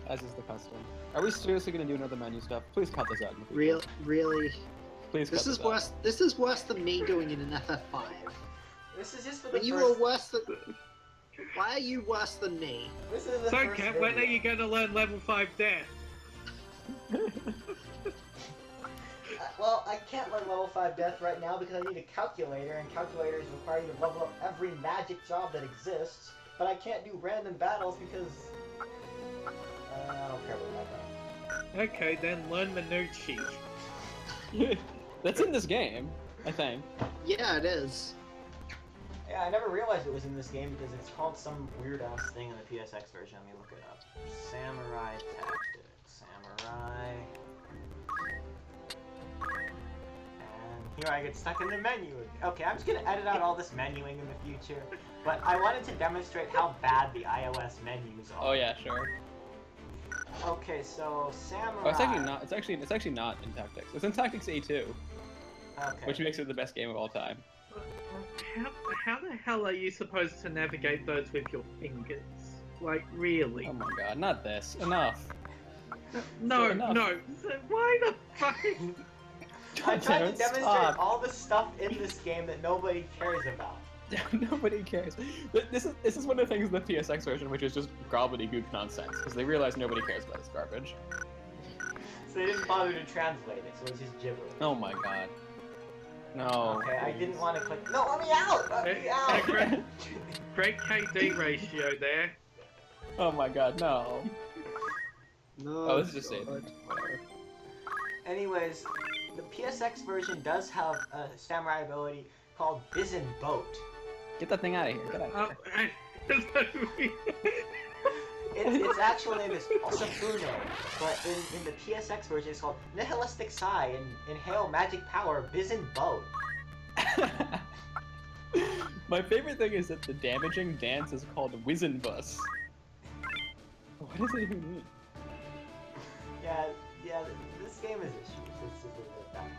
As is the custom. Are we seriously going to do another menu stuff? Please cut this out. in the future. Really? Please cut This is out. worse. This is worse than me doing it in FF5. This is just for the When you first... were worse than. Why are you worse than me? This is the So, first Kat, when are video. you going to learn level 5 death? Well, I can't learn level 5 death right now because I need a calculator, and calculators require you to level up every magic job that exists, but I can't do random battles because... I don't care about that. Okay, then learn Minucci. That's in this game, I think. Yeah, it is. Yeah, I never realized it was in this game because it's called some weird-ass thing in the PSX version. Let me look it up. Samurai Tactics. Samurai... And here I get stuck in the menu. Okay, I'm just gonna edit out all this menuing in the future. But I wanted to demonstrate how bad the iOS menus are. Oh yeah, sure. Okay, so Samurai. Oh, it's actually not. It's actually not in Tactics. It's in Tactics A2, Okay. which makes it the best game of all time. How the hell are you supposed to navigate those with your fingers? Like, really? Oh my god, not this. Enough. No, enough. no. Why the fuck? I tried to Darren, demonstrate stop. all the stuff in this game that nobody cares about. Nobody cares. This is one of the things in the PSX version, which is just gobbledygook nonsense, because they realize nobody cares about this garbage. So they didn't bother to translate it, so it's just gibberish. Oh my god. No. Okay, I didn't want to click. No, let me out! Let me out! Great KD ratio there. Oh my god, no. No. Oh, let's just say it. Whatever. Anyways, the PSX version does have a samurai ability called Bizen Boat. Get that thing out of here. Get out of here. Its actual name is Osafuno, but in the PSX version it's called Nihilistic Sigh and Inhale Magic Power Bizen Boat. My favorite thing is that the damaging dance is called Wizenbus. What does it even mean? Yeah, this game is issues. Let's just leave it at that.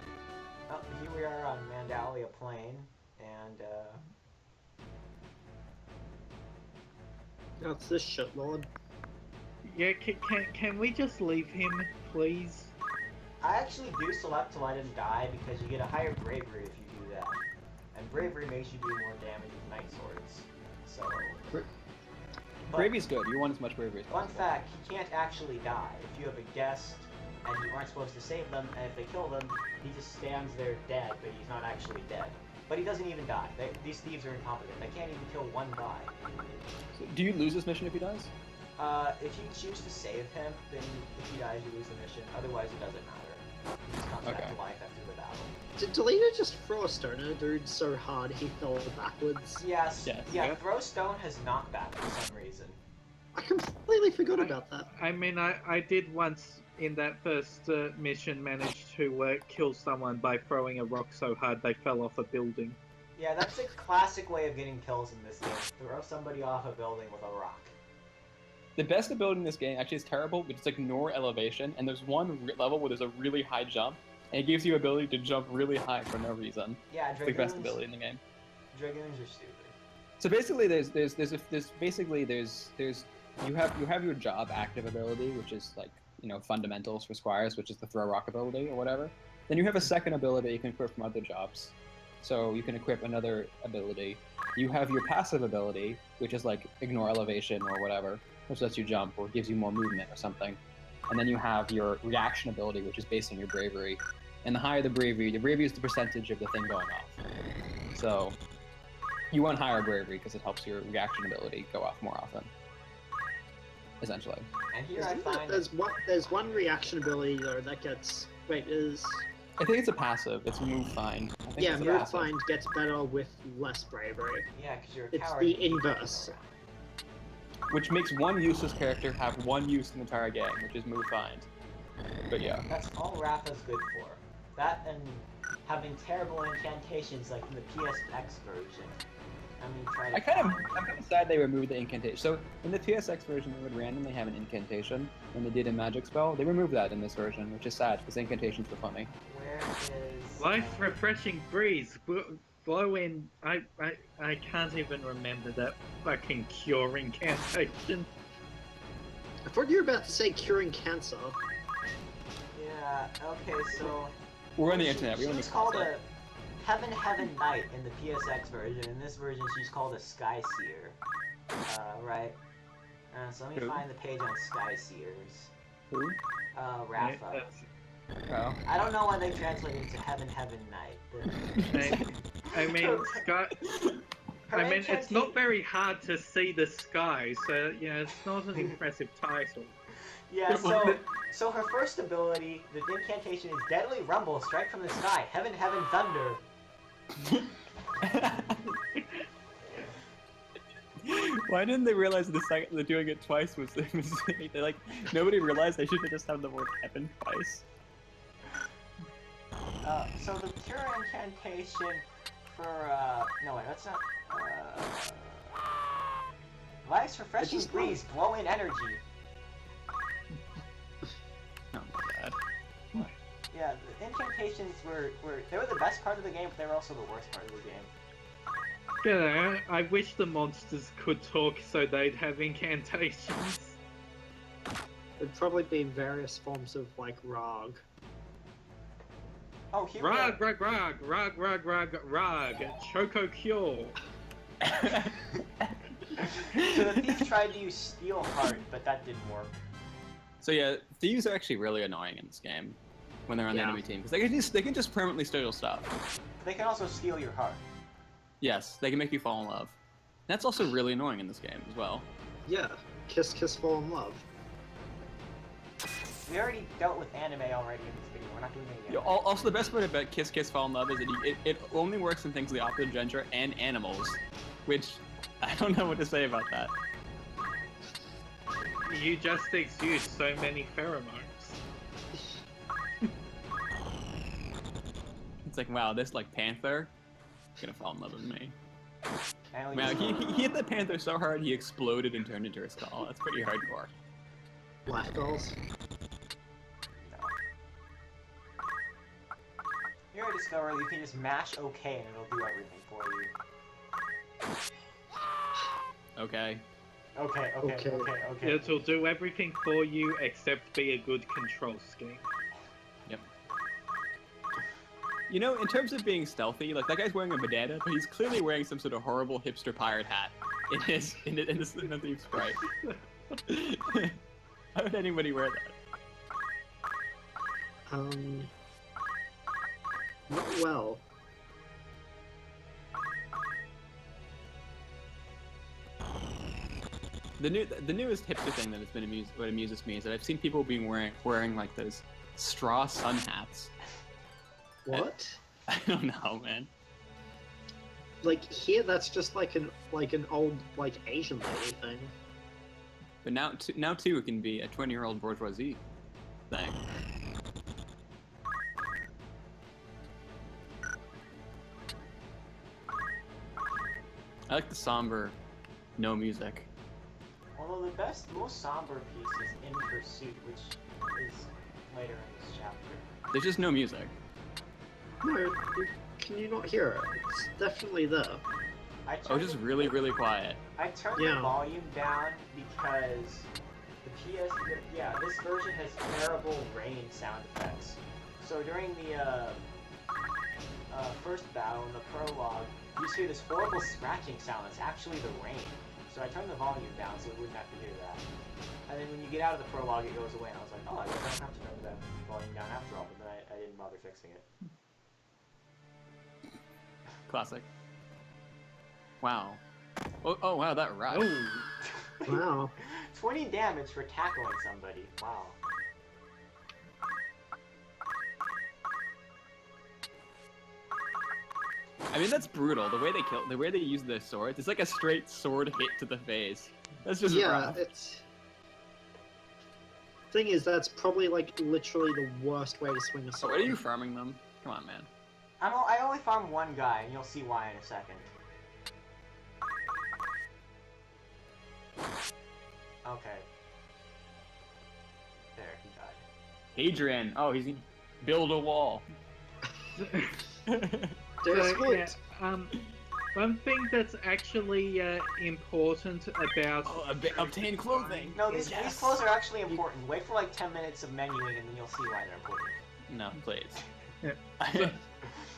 Oh, here we are on Mandalia Plain, and That's this shit, Lord. Yeah, can we just leave him, please? I actually do select till I didn't die because you get a higher bravery if you do that. And bravery makes you do more damage with night swords. So... Bravery's good. You want as much bravery as Fun possible. fact, he can't actually die. If you have a guest and you aren't supposed to save them, and if they kill them, he just stands there dead, but he's not actually dead. But he doesn't even die. These thieves are incompetent. They can't even kill one guy. So, do you lose this mission if he dies? If you choose to save him, then if he dies, you lose the mission. Otherwise, it doesn't matter. He just comes back Okay. to life after the battle. Did Delita just throw a stone at a dude so hard he fell backwards? Yes. Yes. Yeah, Yeah. throw stone has knockback for some reason. I completely forgot about that. I mean, I did once in that first mission manage to kill someone by throwing a rock so hard they fell off a building. Yeah, that's a classic way of getting kills in this game. Throw somebody off a building with a rock. The best ability in this game actually is terrible, but it's ignore elevation, and there's one level where there's a really high jump, and it gives you ability to jump really high for no reason. Yeah, It's the best ability in the game. Dragoons are stupid. So basically, you have your job active ability, which is like, you know, fundamentals for squires, which is the throw rock ability or whatever. Then you have a second ability you can equip from other jobs. So you can equip another ability. You have your passive ability, which is like ignore elevation or whatever, which lets you jump or gives you more movement or something. And then you have your reaction ability, which is based on your bravery. And the higher the bravery is the percentage of the thing going off. So you want higher bravery because it helps your reaction ability go off more often. Essentially. And here I find There's one reaction ability though that gets I think it's a passive. It's move find. I think yeah, it's a move passive. find gets better with less bravery. yeah, because you're a It's coward. the inverse. Which makes one useless character have one use in the entire game, which is move find. But yeah. That's all Rafa's good for. That and having terrible incantations like in the PSX version. I mean, I'm kind of sad they removed the incantation. So in the PSX version, they would randomly have an incantation when they did a magic spell. They removed that in this version, which is sad because incantations were funny. Where is... Life refreshing breeze. Blow in. I can't even remember that fucking cure incantation. I thought you were about to say curing cancer. Yeah, okay, so... We're on the internet. We don't need She's called concept. a Heaven Knight in the PSX version. In this version, she's called a Sky Seer. Right? So let me Who? find the page on Sky Seers. Who? Rafa. Oh. I don't know why they translated it to Heaven Knight. I mean, sky. I mean, it's not very hard to see the sky, so yeah, it's not an impressive title. Yeah, so her first ability, the incantation is Deadly Rumble, strike from the sky, Heaven Thunder. Why didn't they realize the second they're doing it twice was a mistake? They nobody realized they should have just had the word heaven twice. So the cure incantation for, no wait, that's not, Life's refreshing breeze, blow in energy. Oh my god. Yeah, the incantations they were the best part of the game, but they were also the worst part of the game. Yeah, I wish the monsters could talk so they'd have incantations. It'd probably be various forms of like rog. Oh, here Rag, Choco Cure. So the thief tried to use Steel Heart, but that didn't work. So yeah, thieves are actually really annoying in this game when they're on the Yeah. enemy team because they can just permanently steal stuff. They can also steal your heart. Yes, they can make you fall in love. That's also really annoying in this game as well. Yeah, kiss, kiss, fall in love. We already dealt with anime already in this video. We're not doing it again. Also, the best part about Kiss Kiss Fall in Love is that it only works in things of the opposite gender and animals, which I don't know what to say about that. You just exude so many pheromones. It's like, wow, this like panther is gonna fall in love with me. And Man, he hit the panther so hard he exploded and turned into a skull. That's pretty hardcore. Black dolls. Here I discovered you can just mash OK and it'll do everything for you. Okay. Okay. It'll do everything for you except be a good control scheme. Yep. You know, in terms of being stealthy, like that guy's wearing a bandana, but he's clearly wearing some sort of horrible hipster pirate hat in the Thief Sprite. How would anybody wear that? Not well. The newest hipster thing that has been what amuses me is that I've seen people being wearing like those straw sun hats. What? I don't know, man. Like here, that's just like an old like Asian lady thing. But now too, it can be a 20-year-old bourgeoisie thing. I like the somber, no music. Although the most somber piece is In Pursuit, which is later in this chapter. There's just no music. No, can you not hear it? It's definitely there. Oh, just really, really quiet. I turned the volume down because this version has terrible rain sound effects. So during the first battle in the prologue, you see this horrible scratching sound. It's actually the rain. So I turned the volume down so we wouldn't have to hear that. And then when you get out of the prologue, it goes away, and I was like, oh, I guess I don't have to turn the volume down after all. But then I didn't bother fixing it. Classic. Wow. Oh wow, that right. Wow. 20 damage for tackling somebody. Wow. I mean, that's brutal. The way they use the swords, it's like a straight sword hit to the face. That's just rough. It's. Thing is, that's probably like literally the worst way to swing a So sword. what are you farming them? Come on, man. I only farm one guy, and you'll see why in a second. Okay. There, he died. Adrian. Oh, he's build a wall. One thing that's actually important about obtain clothing. No, these clothes are actually important. Wait for like 10 minutes of menuing, and then you'll see why they're important. No, please.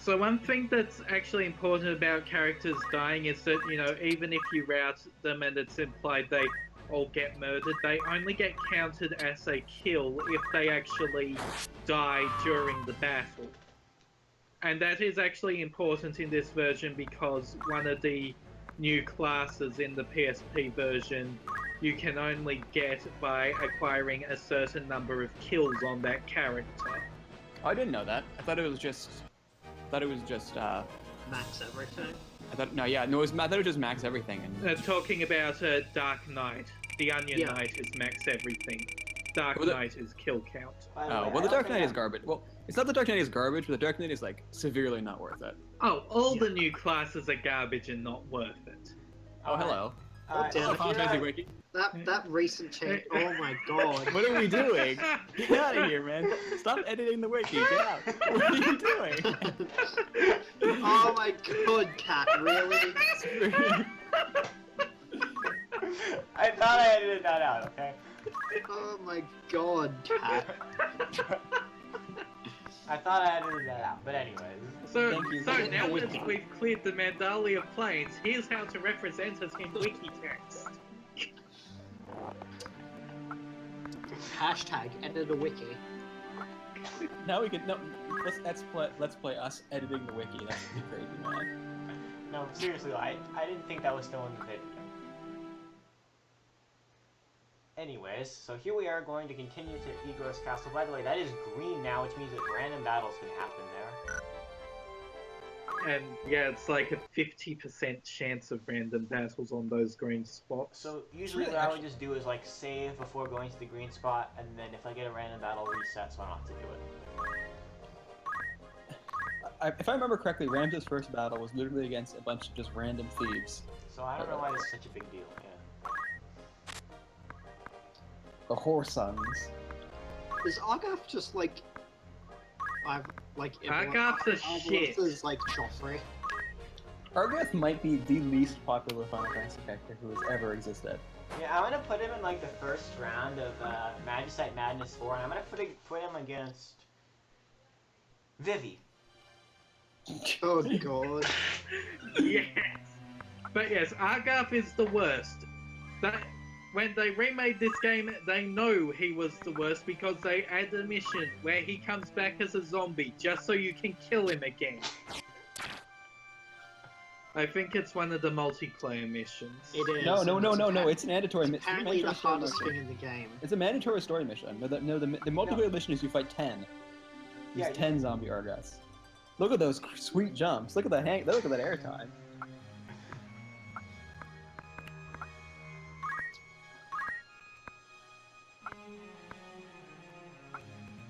So one thing that's actually important about characters dying is that, you know, even if you rout them and it's implied they all get murdered, they only get counted as a kill if they actually die during the battle. And that is actually important in this version because one of the new classes in the PSP version you can only get by acquiring a certain number of kills on that character. Oh, I didn't know that. I thought it was just Max everything. I thought it was just max everything. And Talking about Dark Knight. The Onion Knight is max everything. Dark Knight is kill count. Oh, well, the Dark Knight is garbage. Well, it's not the Dark Knight is garbage, but the Dark Knight is like severely not worth it. Oh, all the new classes are garbage and not worth it. Oh, hello. Wiki. That recent change. Oh my god. What are we doing? Get out of here, man. Stop editing the wiki. Get out. What are you doing? Oh my god, Cat, really? I thought I edited that out, okay? Oh my god, Cat. I thought I edited that out, but anyways. So now that we've cleared the Mandalia plains, here's how to represent us in wiki text. Hashtag edit a wiki. Now we can let's play us editing the wiki. That would be crazy, man. No, seriously, I didn't think that was still in the video. Anyways, so here we are going to continue to Ego's Castle. By the way, that is green now, which means that random battles can happen there. And yeah, it's like a 50% chance of random battles on those green spots. So usually what I would just do is like save before going to the green spot, and then if I get a random battle, reset so I don't have to do it. If I remember correctly, Ramza's first battle was literally against a bunch of just random thieves. So I don't know why this is such a big deal. Yeah. The Whoresons. Is Argath just like... Argath's a shit. Is like Joffrey. Argath might be the least popular Final Fantasy character who has ever existed. Yeah, I'm gonna put him in like the first round of Magicite Madness 4, and I'm gonna put him against Vivi. Oh god. Yes. But yes, Argarth is the worst. When they remade this game, they know he was the worst because they add a mission where he comes back as a zombie just so you can kill him again. I think it's one of the multiplayer missions. It is. No. It's a mandatory mission. Apparently the hardest thing in the game. It's a mandatory story mission. The multiplayer mission is you fight 10. There's 10 zombie Argots. Look at those sweet jumps. Look at that look at that airtime.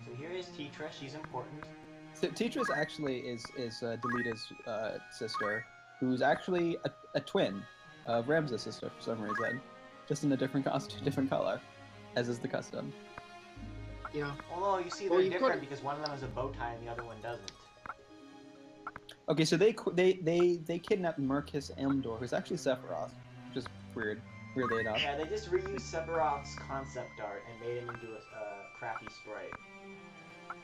So here is Tetra. She's important. So Tetra's actually is Delita's sister, who's actually a twin of Ramza's sister for some reason, just in a different costume, different color, as is the custom. Yeah. Although you see they're different because one of them has a bow tie and the other one doesn't. Okay, so they kidnapped Marcus Elmdor, who's actually Sephiroth, which is weird, weirdly enough. Yeah, they just reused Sephiroth's concept art and made him into a crappy sprite.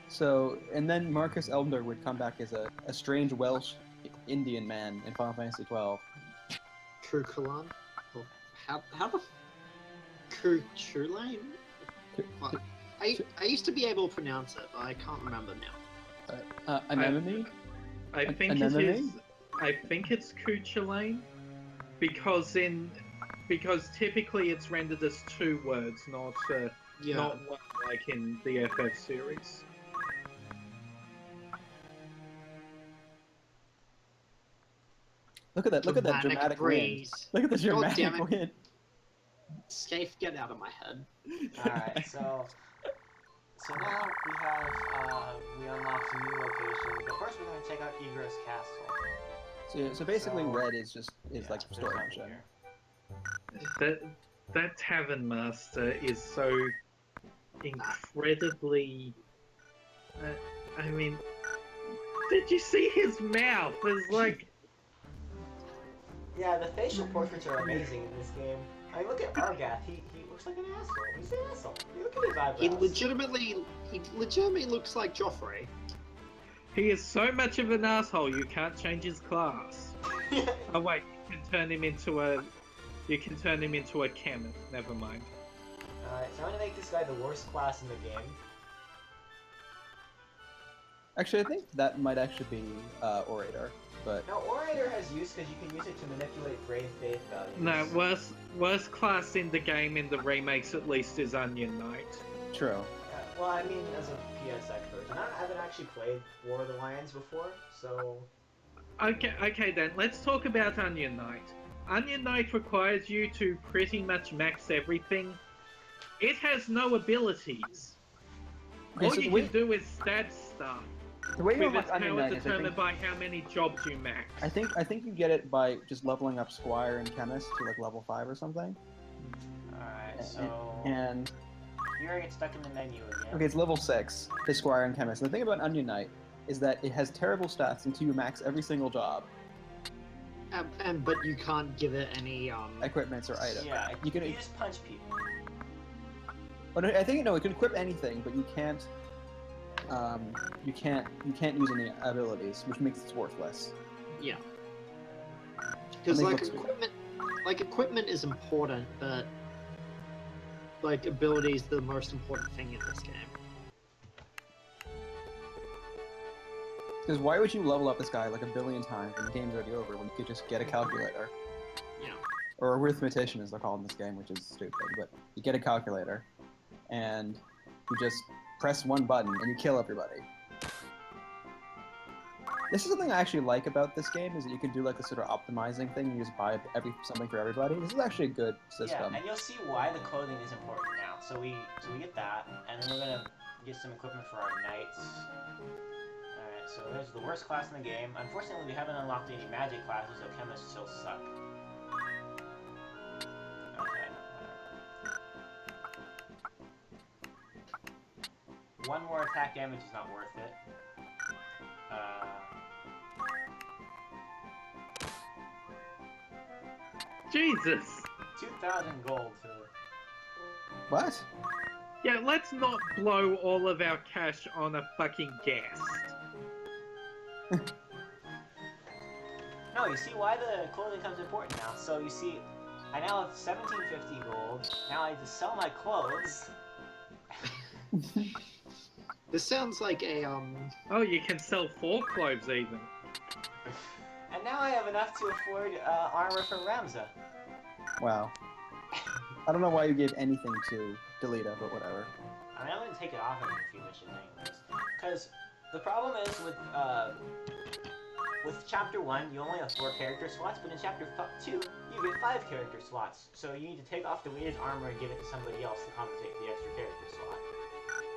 So, and then Marcus Elmdor would come back as a strange Welsh Indian man in Final Fantasy XII. Kukulan? Oh, how the... Kukulane? I used to be able to pronounce it, but I can't remember now. Anemone? I think it is. I think it's Kukulane, because typically it's rendered as 2 words, not one like in the FF series. Look at that dramatic breeze. wind. Look at the dramatic wind. Scaife, get out of my head. Alright, so now we unlock some new locations, but first we're going to check out Egro's castle. So basically red is like story mission. That Tavern Master is so incredibly... I mean... Did you see his mouth? It's like... Yeah, the facial portraits are amazing in this game. I mean, look at Argath. He looks like an asshole. He's an asshole. Look at his eyebrows. He legitimately looks like Joffrey. He is so much of an asshole you can't change his class. Oh wait, you can turn him into a chemist. Never mind. Alright, so I'm gonna make this guy the worst class in the game. Actually, I think that might actually be Orator, but... No, Orator has use because you can use it to manipulate brave faith values. No, worst class in the game in the remakes at least is Onion Knight. True. Well, I mean, as a PSX version. I haven't actually played War of the Lions before, so... Okay then, let's talk about Onion Knight. Onion Knight requires you to pretty much max everything. It has no abilities. Okay, All so you can do is stab stuff. The way you With its unlock Onion power Knight is, determined by how many jobs you max. I think you get it by just leveling up Squire and Chemist to like level 5 or something. Alright, so... And... You already get stuck in the menu again. Okay, it's level 6, the Squire and Chemist. And the thing about Onion Knight is that it has terrible stats until you max every single job. But you can't give it any Equipments or items. Yeah, you just punch people. But I think it can equip anything, but you can't use any abilities, which makes it worthless. Yeah. Because equipment is important, but like ability is the most important thing in this game. Because why would you level up this guy like a billion times when the game's already over when you could just get a calculator? Yeah. Or a arithmetician as they're called in this game, which is stupid, but you get a calculator, and you just press one button and you kill everybody. This is something I actually like about this game, is that you can do like this sort of optimizing thing, you just buy something for everybody. This is actually a good system. Yeah, and you'll see why the clothing is important now. So we get that, and then we're gonna get some equipment for our knights. Alright, so there's the worst class in the game. Unfortunately, we haven't unlocked any magic classes, so chemists still suck. Okay, whatever. One more attack damage is not worth it. Jesus! 2,000 gold for... What? Yeah, let's not blow all of our cash on a fucking guest. No, you see why the clothing comes important now. So you see, I now have 1750 gold. Now I just sell my clothes. This sounds like a Oh, you can sell 4 clothes even. And now I have enough to afford armor for Ramza. Wow. I don't know why you gave anything to Delita, but whatever. I mean, I'm gonna take it off in a few missions anyways. Because the problem is with Chapter 1, you only have 4 character slots, but in Chapter 2, you get 5 character slots. So you need to take off the weighted armor and give it to somebody else to compensate for the extra character slot.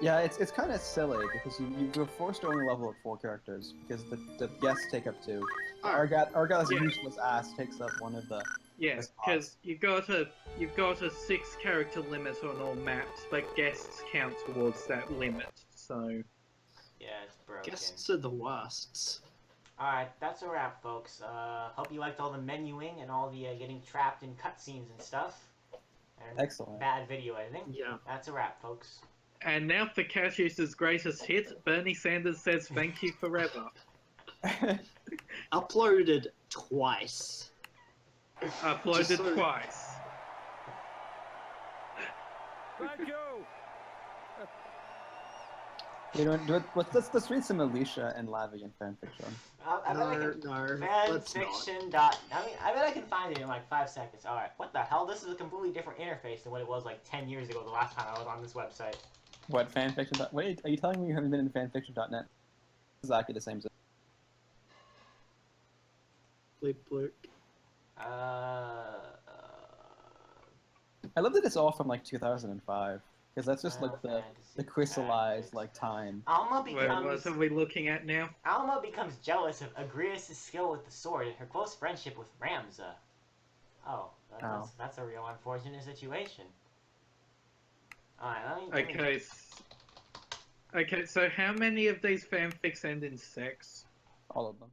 Yeah, it's kind of silly because you're forced to only level up 4 characters because the guests take up 2. Argat's Yeah. useless ass takes up one of the. Yeah, because you've got a 6 character limit on all maps, but guests count towards that limit. So Yeah, it's broken. guests are the worsts. Alright, that's a wrap, folks. Hope you liked all the menuing and all the getting trapped in cutscenes and stuff. And Excellent. bad video editing. Yeah. That's a wrap, folks. and now for Catuse's greatest hit, Bernie Sanders says thank you forever. Uploaded twice. Uploaded Just so- twice. Thank you. You know, let's read some Alicia and Lavian fanfiction. I bet I can... Let's not. Fanfiction. I bet I can find it in like 5 seconds. Alright, what the hell? This is a completely different interface than what it was like 10 years ago the last time I was on this website. What fanfiction? Wait, are you telling me you haven't been in fanfiction.net? Exactly the same. Bleep bloop. I love that it's all from like 2005 because that's just like Final the Fantasy crystallized Tactics. like time. Alma Wait, becomes... what are we looking at now? Alma becomes jealous of Agrias' skill with the sword and her close friendship with Ramza. Oh, that's a real unfortunate situation. Alright, let me... Okay, so how many of these fanfics end in sex? All of them.